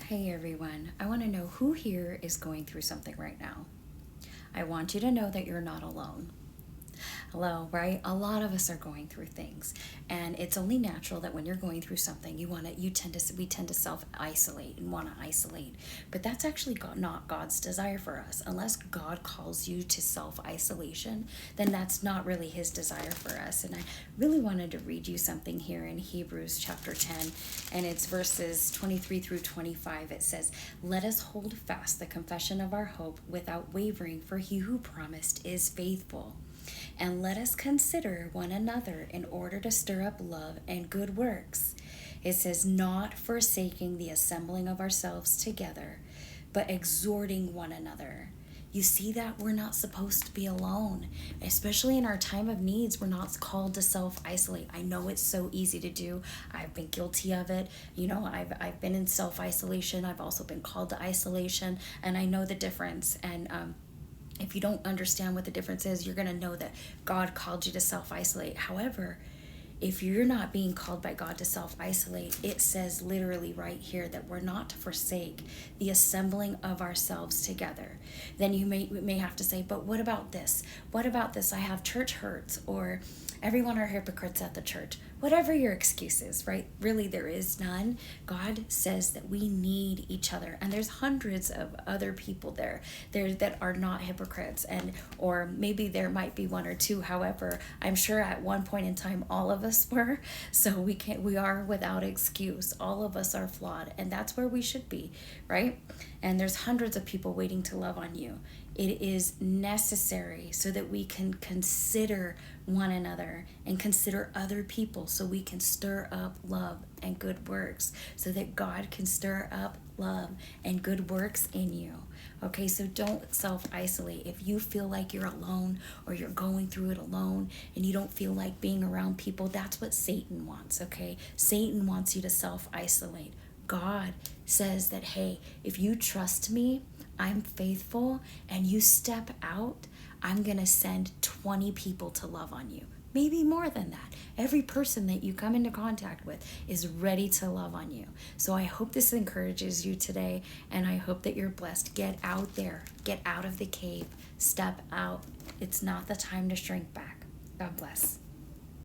Hey everyone, I want to know who here is going through something right now. I want you to know that you're not alone. Hello, right? A lot of us are going through things, and it's only natural that when you're going through something, we tend to self isolate and want to isolate. But that's actually not God's desire for us. Unless God calls you to self isolation, then that's not really His desire for us. And I really wanted to read you something here in Hebrews chapter 10, and it's verses 23 through 25. It says, "Let us hold fast the confession of our hope without wavering, for He who promised is faithful. And let us consider one another in order to stir up love and good works." It says, "Not forsaking the assembling of ourselves together, but exhorting one another." You see that we're not supposed to be alone, especially in our time of needs. We're not called to self-isolate. I know it's so easy to do. I've been guilty of it. I've been in self-isolation. I've also been called to isolation, and I know the difference. And if you don't understand what the difference is, you're going to know that God called you to self-isolate. However, if you're not being called by God to self-isolate, it says literally right here that we're not to forsake the assembling of ourselves together. Then you may have to say, but what about this? What about this? I have church hurts, or everyone are hypocrites at the church. Whatever your excuse is, right? Really, there is none. God says that we need each other, and there's hundreds of other people there that are not hypocrites, or maybe there might be one or two. However, I'm sure at one point in time all of us were, so we are without excuse. All of us are flawed, and that's where we should be, right? And there's hundreds of people waiting to love on you. It is necessary so that we can consider one another and consider other people, so we can stir up love and good works, so that God can stir up love and good works in you. Okay, so don't self-isolate. If you feel like you're alone, or you're going through it alone, and you don't feel like being around people, that's what Satan wants, okay? Satan wants you to self-isolate. God says that, hey, if you trust me, I'm faithful, and you step out, I'm going to send 20 people to love on you. Maybe more than that. Every person that you come into contact with is ready to love on you. So I hope this encourages you today, and I hope that you're blessed. Get out there. Get out of the cave. Step out. It's not the time to shrink back. God bless.